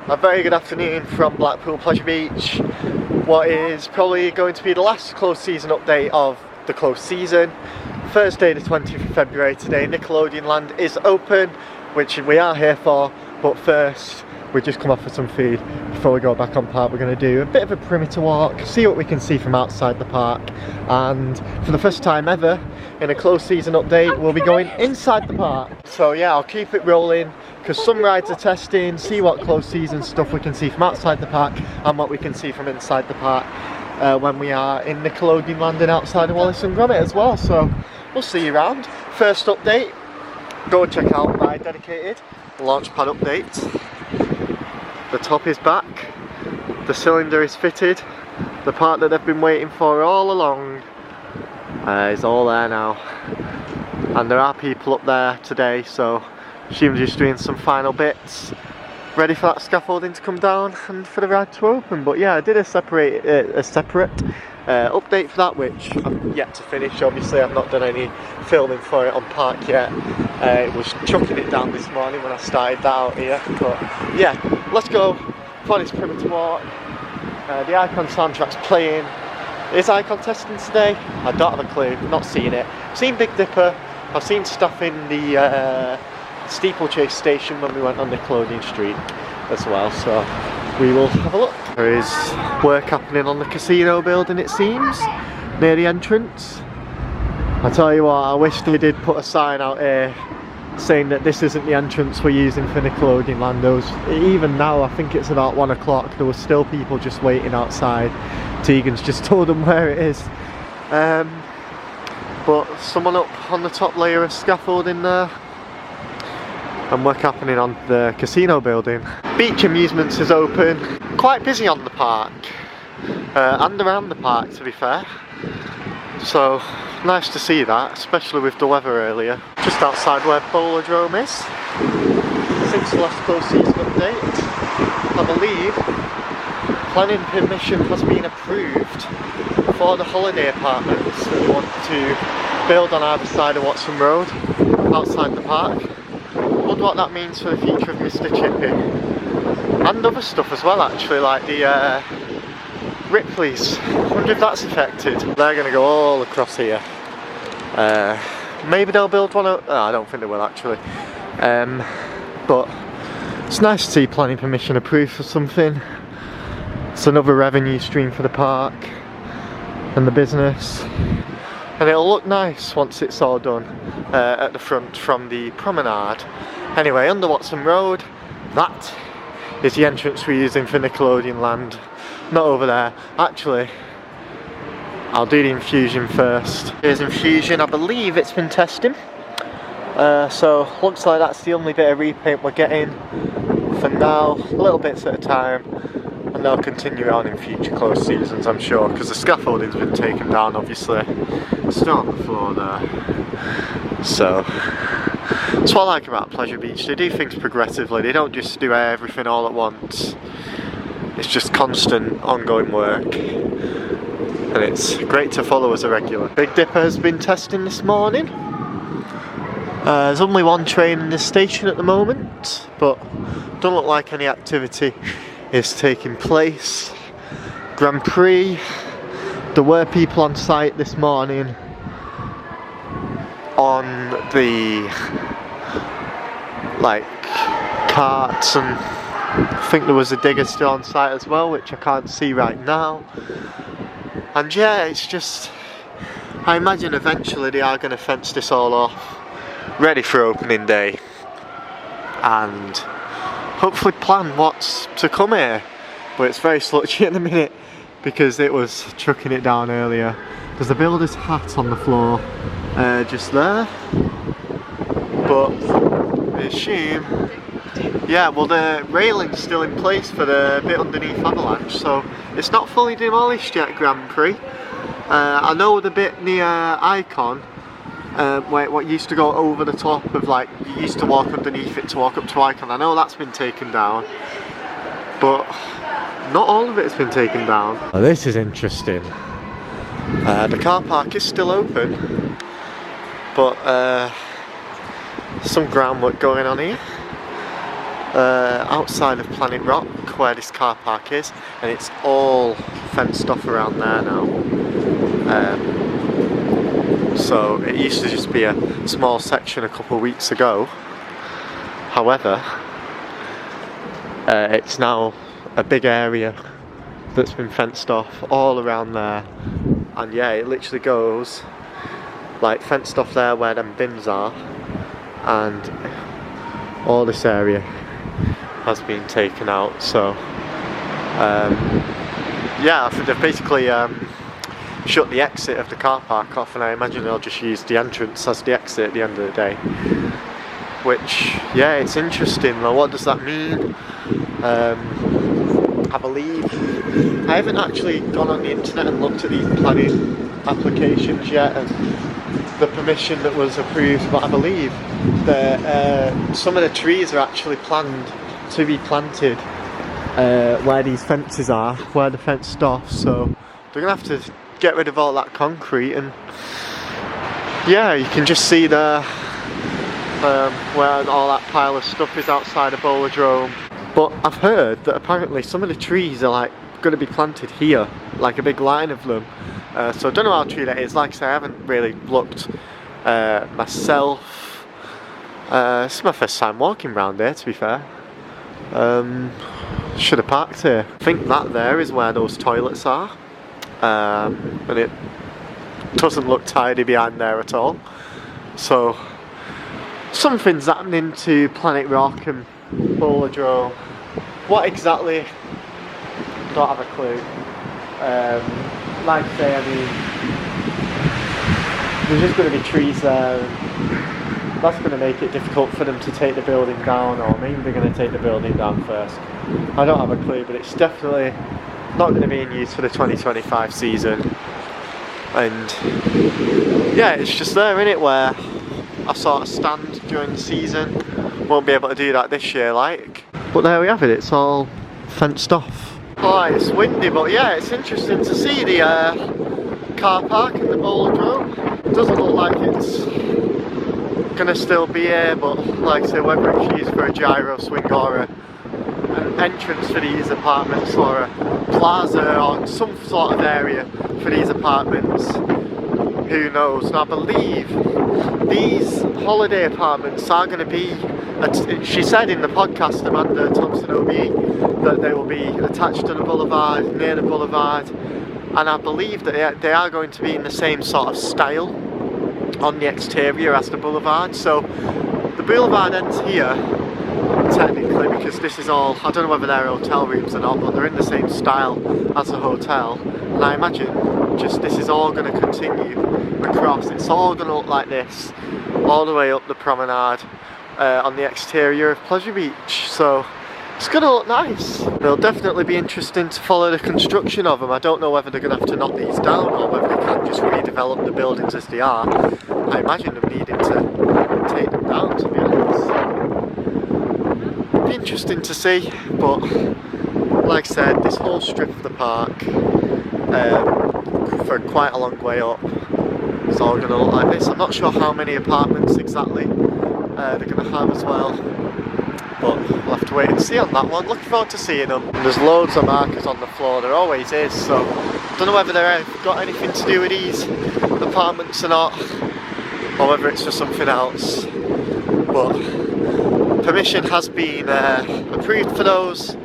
A very good afternoon from Blackpool Pleasure Beach. What is probably going to be the last closed season update of the closed season. Thursday the 20th of February today. Nickelodeon Land is open, which we are here for, but first we just come off for some food. Before we go back on park, we're going to do a bit of a perimeter walk, see what we can see from outside the park, and for the first time ever in a closed season update we'll be going inside the park. So yeah, I'll keep it rolling because some rides are testing, see what closed season stuff we can see from outside the park and what we can see from inside the park when we are in Nickelodeon Land and outside of Wallace and Gromit as well. So we'll see you around. First update, go check out my dedicated launch pad update. The top is back, the cylinder is fitted, the part that they've been waiting for all along is all there now, and there are people up there today, so she's just doing some final bits, ready for that scaffolding to come down and for the ride to open. But yeah, I did a separate update for that, which I'm yet to finish. Obviously I've not done any filming for it on park yet. It was chucking it down this morning when I started that out here, but yeah, let's go for this perimeter walk. The Icon soundtrack's playing. Is Icon testing today? I don't have a clue, not seen it. I've seen Big Dipper, I've seen stuff in the Steeple Chase station when we went on Nickelodeon Streak as well, so we will have a look. There is work happening on the casino building, it seems, near the entrance. I tell you what, I wish they did put a sign out here saying that this isn't the entrance we're using for Nickelodeon Land. Even now, I think it's about 1 o'clock, there were still people just waiting outside. Tegan's just told them where it is. But someone up on the top layer of scaffolding there, and work happening on the casino building. Beach Amusements is open. Quite busy on the park, and around the park to be fair. So nice to see that, especially with the weather earlier. Just outside where Bowl-a-drome is. Since the last closed season update, I believe planning permission has been approved for the holiday apartments that we want to build on either side of Watson Road, outside the park. I wonder what that means for the future of Mr. Chippy. And other stuff as well actually, like the Ripley's. I wonder if that's affected. They're going to go all across here. Maybe they'll build one out. Oh, I don't think they will actually. But it's nice to see planning permission approved for something. It's another revenue stream for the park and the business. And it'll look nice once it's all done at the front from the promenade. Anyway, under Watson Road, that is the entrance we're using for Nickelodeon Land. Not over there. Actually, I'll do the Infusion first. Here's Infusion. I believe it's been testing. So looks like that's the only bit of repaint we're getting for now. Little bits at a time. And they'll continue on in future closed seasons, I'm sure, because the scaffolding's been taken down, obviously. It's still on the floor there. So that's what I like about Pleasure Beach. They do things progressively. They don't just do everything all at once. It's just constant, ongoing work. And it's great to follow as a regular. Big Dipper has been testing this morning. There's only one train in this station at the moment, but don't look like any activity is taking place. Grand Prix, there were people on site this morning on the like carts, and I think there was a digger still on site as well, which I can't see right now. And yeah, it's just, I imagine eventually they are going to fence this all off, ready for opening day, and hopefully plan what's to come here. But it's very sludgy at the minute because it was chucking it down earlier. There's a builder's hat on the floor just there, but I assume, yeah, well the railing's still in place for the bit underneath Avalanche, so it's not fully demolished yet, Grand Prix. I know the bit near Icon, what used to go over the top of, like, you used to walk underneath it to walk up to Icon. I know that's been taken down, but not all of it has been taken down. Oh, this is interesting. The car park is still open, but some groundwork going on here. outside of Planet Rock where this car park is, and it's all fenced off around there now. So it used to just be a small section a couple of weeks ago. However, it's now a big area that's been fenced off all around there, and yeah, it literally goes like fenced off there where them bins are, and all this area has been taken out. So yeah, they've basically shut the exit of the car park off, and I imagine they'll just use the entrance as the exit at the end of the day. Which, yeah, it's interesting. Well, what does that mean? I believe I haven't actually gone on the internet and looked at these planning applications yet and the permission that was approved, but I believe that some of the trees are actually planned to be planted where these fences are, where the fenced off. So they're gonna have to get rid of all that concrete, and yeah, you can just see there where all that pile of stuff is outside of Bowl-a-drome. But I've heard that apparently some of the trees are like going to be planted here, like a big line of them. So I don't know how true that is. Like I say, I haven't really looked myself. This is my first time walking around here, to be fair. Should have parked here. I think that there is where those toilets are. And it doesn't look tidy behind there at all. So something's happening to Planet Rock and Bowl-a-drome. What exactly? Don't have a clue. Like I say, I mean, there's just going to be trees there, and that's going to make it difficult for them to take the building down, or maybe they're going to take the building down first. I don't have a clue, but it's definitely not going to be in use for the 2025 season. And yeah, it's just there, innit, where I sort of stand during the season. Won't be able to do that this year, like. But there we have it, it's all fenced off. Oh, it's windy, but yeah, it's interesting to see the car park in the Bowl-a-drome. It doesn't look like it's gonna still be here, but like I say, whether it's used for a gyro swing or an entrance for these apartments, or a plaza, or some sort of area for these apartments, who knows. And I believe these holiday apartments are going to be, she said in the podcast, Amanda Thompson OB, that they will be attached to the Boulevard, near the Boulevard, and I believe that they are going to be in the same sort of style on the exterior as the Boulevard. So the Boulevard ends here, technically, because this is all, I don't know whether they're hotel rooms or not, but they're in the same style as a hotel, and I imagine just this is all going to continue across. It's all going to look like this all the way up the promenade on the exterior of Pleasure Beach. So it's going to look nice. It'll definitely be interesting to follow the construction of them. I don't know whether they're going to have to knock these down or whether they can just redevelop the buildings as they are. I imagine them needing to take them down, to be honest. Be interesting to see, but like I said, this whole strip of the park, for quite a long way up, it's all going to look like this. I'm not sure how many apartments exactly they're going to have as well, but we'll have to wait and see on that one. Looking forward to seeing them. And there's loads of markers on the floor, there always is, so I don't know whether they've got anything to do with these apartments or not, or whether it's just something else. But permission has been approved for those,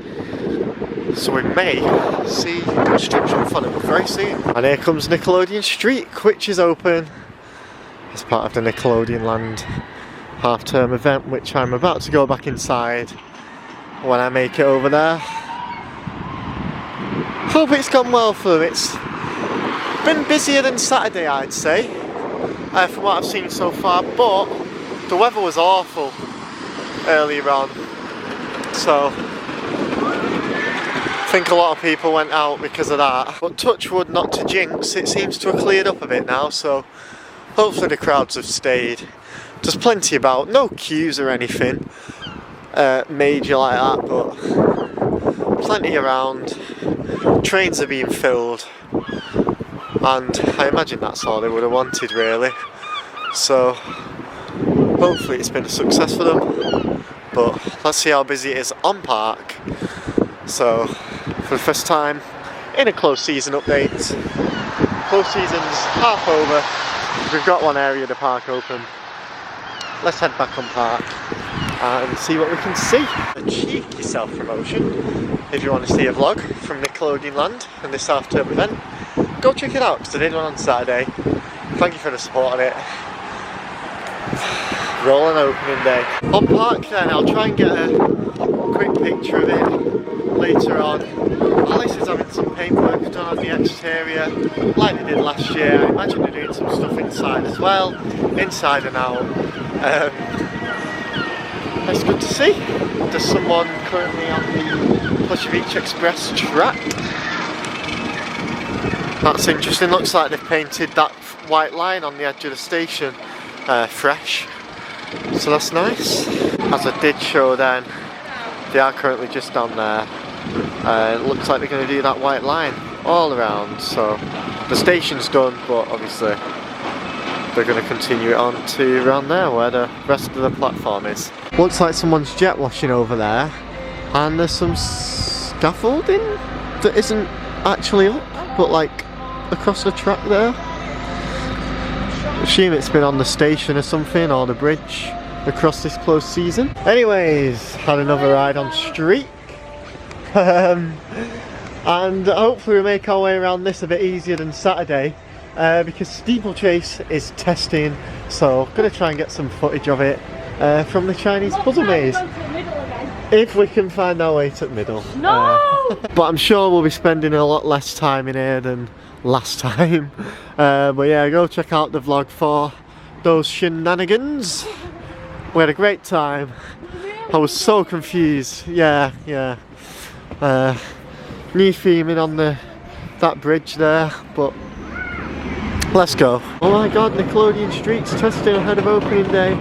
so we may see construction for them very soon. And here comes Nickelodeon Streak, which is open as part of the Nickelodeon Land half-term event, which I'm about to go back inside when I make it over there. Hope it's gone well for them. It's been busier than Saturday, I'd say, from what I've seen so far, but the weather was awful earlier on, so I think a lot of people went out because of that. But touch wood, not to jinx, it seems to have cleared up a bit now, so hopefully the crowds have stayed. There's plenty about, no queues or anything major like that, but plenty around. Trains are being filled, and I imagine that's all they would have wanted, really. So hopefully it's been a success for them. but let's see how busy it is on park. So for the first time in a close season update, close season's half over. We've got one area of the park open. Let's head back on park and see what we can see. A cheeky self-promotion. If you want to see a vlog from Nickelodeon Land and this half-term event, go check it out because I did one on Saturday. Thank you for the support on it. Rolling opening day. On park then, I'll try and get a quick picture of it later on. Alice is having some paintwork done on the exterior, like they did last year. I imagine they're doing some stuff inside as well, inside and out. That's good to see. There's someone currently on the Pleasure Beach Express track. That's interesting, looks like they've painted that white line on the edge of the station fresh. So that's nice. As I did show then, they are currently just down there. It looks like they're going to do that white line all around. So the station's done, but obviously they're going to continue it on to around there where the rest of the platform is. Looks like someone's jet washing over there, and there's some scaffolding that isn't actually up, but like across the track there. Assume it's been on the station or something, or the bridge across this close season. Anyways, had another ride on Streak. And hopefully we make our way around this a bit easier than Saturday, because Steeple Chase is testing, so I'm going to try and get some footage of it from the Chinese puzzle maze. If we can find our way to the middle. No! But I'm sure we'll be spending a lot less time in here than last time. But yeah, go check out the vlog for those shenanigans. We had a great time. I was so confused. Yeah. New theming on that bridge there, but let's go. Oh my god, Nickelodeon Streak's testing ahead of opening day.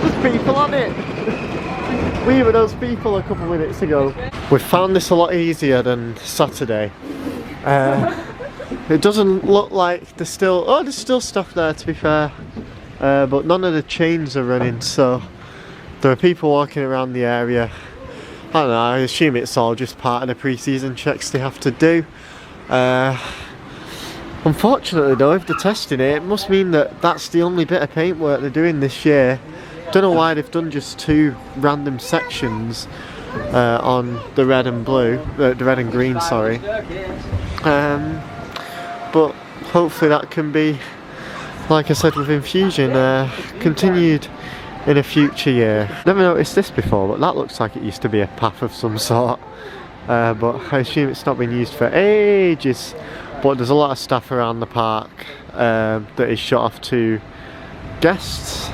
There's people on it. We were those people a couple of minutes ago. We found this a lot easier than Saturday. It doesn't look like there's still... Oh, there's still stuff there, to be fair. But none of the chains are running, so there are people walking around the area. I don't know, I assume it's all just part of the pre-season checks they have to do. Unfortunately though, if they're testing it, it must mean that that's the only bit of paintwork they're doing this year. Don't know why they've done just 2 random sections on the red and blue, the red and green, sorry. But hopefully that can be, like I said with Infusion, continued in a future year. Never noticed this before, but that looks like it used to be a path of some sort. But I assume it's not been used for ages. But there's a lot of stuff around the park that is shut off to guests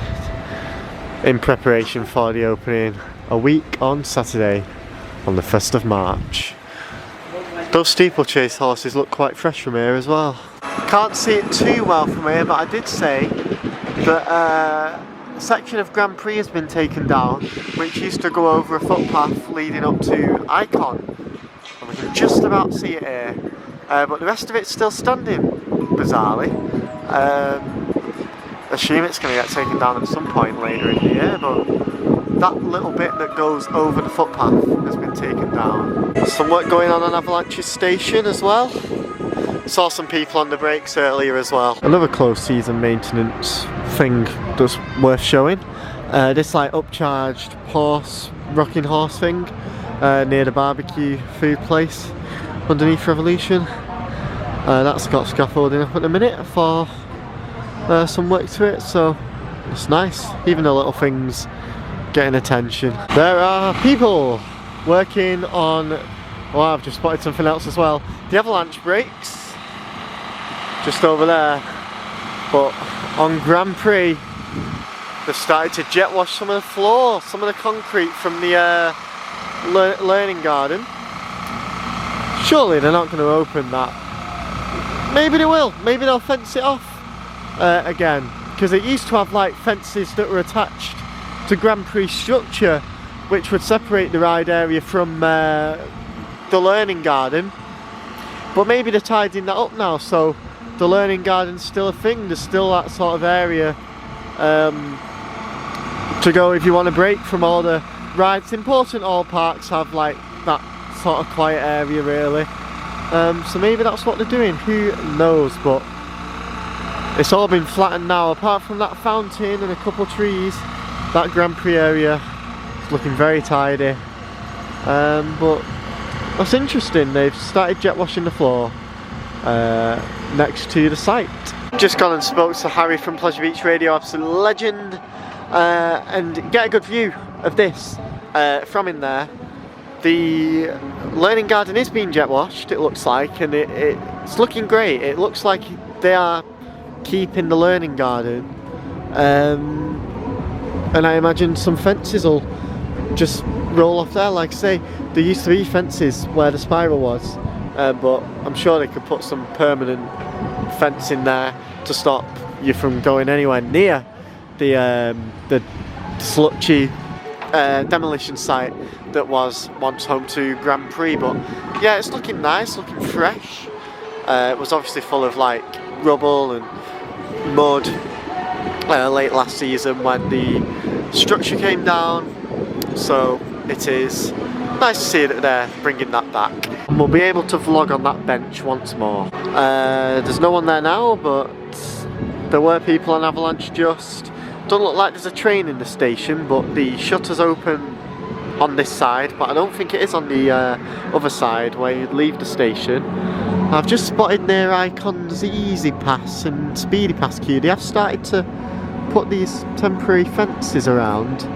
in preparation for the opening a week on Saturday on the 1st of March. Those Steeple Chase horses look quite fresh from here as well. Can't see it too well from here, but I did say that a section of Grand Prix has been taken down, which used to go over a footpath leading up to Icon. And we can just about see it here. But the rest of it's still standing, bizarrely. Assume it's going to get taken down at some point later in the year, but that little bit that goes over the footpath has been taken down. Some work going on Avalanche's station as well. Saw some people on the brakes earlier as well. Another close season maintenance thing that's worth showing. This like upcharged rocking horse thing near the barbecue food place underneath Revolution. That's got scaffolding up at the minute for some work to it, so it's nice. Even the little things getting attention. There are people working on, oh, I've just spotted something else as well. The Avalanche brakes, just over there. But on Grand Prix, they've started to jet wash some of the floor, some of the concrete from the learning garden. Surely they're not going to open that. Maybe they will. Maybe they'll fence it off again, because it used to have like fences that were attached to Grand Prix structure, which would separate the ride area from the learning garden. But maybe they're tidying that up now, so the learning garden's still a thing. There's still that sort of area to go if you want a break from all the rides. It's important all parks have like that sort of quiet area really. So maybe that's what they're doing, who knows, but it's all been flattened now apart from that fountain and a couple of trees. That Grand Prix area is looking very tidy, but that's interesting. They've started jet washing the floor next to the site. Just gone and spoke to Harry from Pleasure Beach Radio, absolute legend, and get a good view of this from in there. The learning garden is being jet washed, it looks like, and it's looking great. It looks like they are keeping the learning garden, and I imagine some fences will just roll off there. Like I say, there used to be fences where the spiral was, but I'm sure they could put some permanent fence in there to stop you from going anywhere near the slutchy demolition site that was once home to Grand Prix. But yeah, it's looking nice, looking fresh. It was obviously full of like rubble and mud late last season when the structure came down, so it is nice to see that they're bringing that back. And we'll be able to vlog on that bench once more. There's no one there now, but there were people on Avalanche just. Doesn't look like there's a train in the station, but the shutters open on this side, but I don't think it is on the other side where you'd leave the station. I've just spotted near Icon's Easy Pass and Speedy Pass queue. They have started to put these temporary fences around.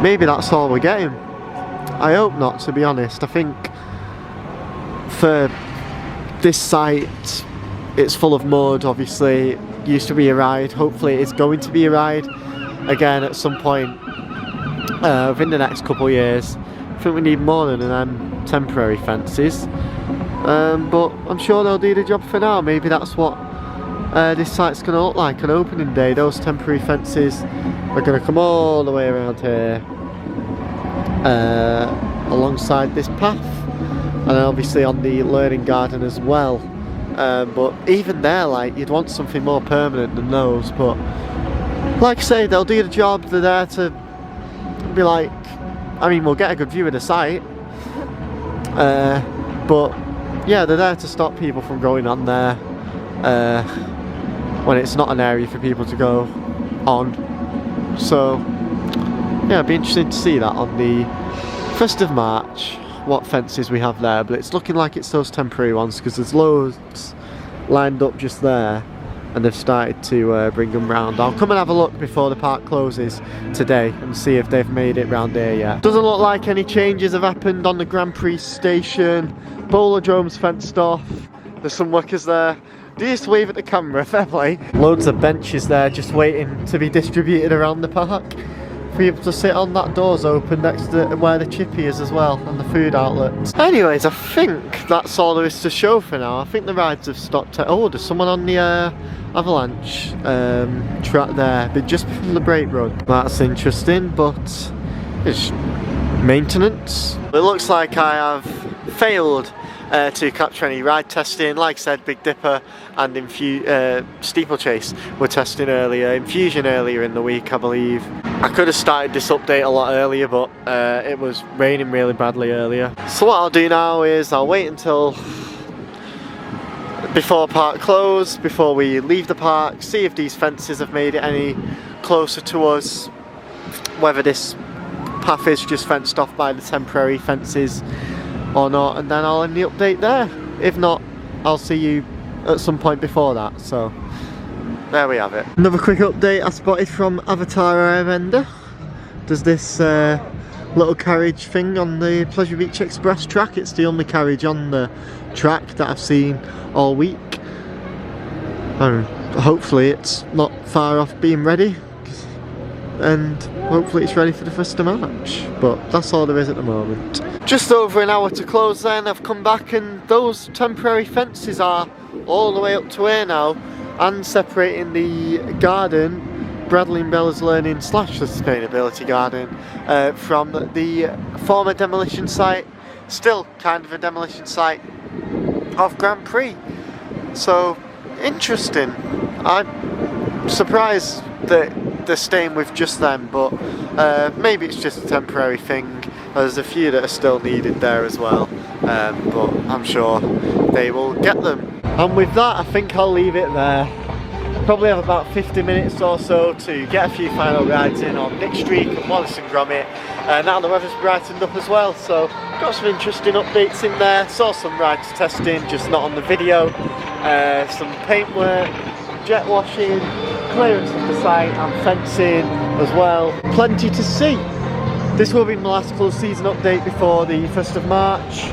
Maybe that's all we're getting. I hope not, to be honest. I think for this site, it's full of mud, obviously. It used to be a ride. Hopefully it's going to be a ride again at some point within the next couple of years. I think we need more than them temporary fences. But I'm sure they'll do the job for now. Maybe that's what this site's going to look like on opening day. Those temporary fences are going to come all the way around here alongside this path, and obviously on the learning garden as well. But even there, like, you'd want something more permanent than those. But like I say, they'll do the job. They're there to be like, I mean, we'll get a good view of the site, but yeah, they're there to stop people from going on there when it's not an area for people to go on. So yeah, it'd be interesting to see that on the 1st of March, what fences we have there. But it's looking like it's those temporary ones, because there's loads lined up just there, and they've started to bring them round. I'll come and have a look before the park closes today and see if they've made it round here yet. Doesn't look like any changes have happened on the Grand Prix station. Bowl-a-drome's fenced off. There's some workers there. They used to wave at the camera, fair play. Loads of benches there just waiting to be distributed around the park for people to sit on. That door's open next to where the chippy is as well, and the food outlets. Anyways, I think that's all there is to show for now. I think the rides have stopped. Oh, there's someone on the Avalanche track there, but just from the brake run. That's interesting, but it's maintenance. It looks like I have failed to capture any ride testing. Like I said, Big Dipper and Steeple Chase were testing earlier, Infusion earlier in the week, I believe. I could have started this update a lot earlier, but it was raining really badly earlier. So what I'll do now is I'll wait until before park close, before we leave the park, see if these fences have made it any closer to us, whether this path is just fenced off by the temporary fences or not, and then I'll end the update there. If not, I'll see you at some point before that. So there we have it. Another quick update I spotted from Avatar Airbender. There's this little carriage thing on the Pleasure Beach Express track. It's the only carriage on the track that I've seen all week, and hopefully it's not far off being ready, and hopefully it's ready for the 1st of March. But that's all there is at the moment. Just over an hour to close then. I've come back and those temporary fences are all the way up to here now, and separating the garden, Bradley and Bella's Learning / Sustainability Garden, from the former demolition site, still kind of a demolition site, of Grand Prix. So interesting. I'm surprised that they're staying with just them, but maybe it's just a temporary thing. There's a few that are still needed there as well, but I'm sure they will get them. And with that, I think I'll leave it there. Probably have about 50 minutes or so to get a few final rides in on Nick Streak and Wallace and Gromit. Now the weather's brightened up as well, so got some interesting updates in there. Saw some rides testing, just not on the video. Some paintwork, jet washing, clearance of the site and fencing as well. Plenty to see. This will be my last full season update before the 1st of March.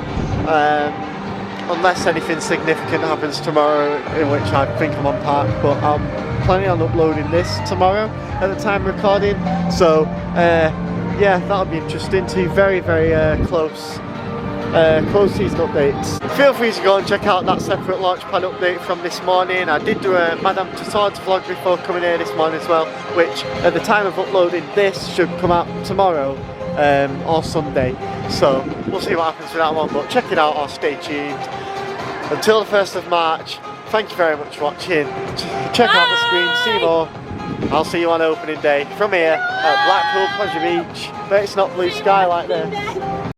Unless anything significant happens tomorrow, in which I think I'm on park, but I'm planning on uploading this tomorrow at the time of recording. So yeah, that'll be interesting. Two very close season updates. Feel free to go and check out that separate launch pad update from this morning. I did do a Madame Tussauds vlog before coming here this morning as well, which at the time of uploading this should come out tomorrow or Sunday. So we'll see what happens with that one, but check it out or stay tuned. Until the 1st of March, thank you very much for watching. Check out the screen, see more. I'll see you on opening day from here at Blackpool Pleasure Beach, but it's not blue sky like this.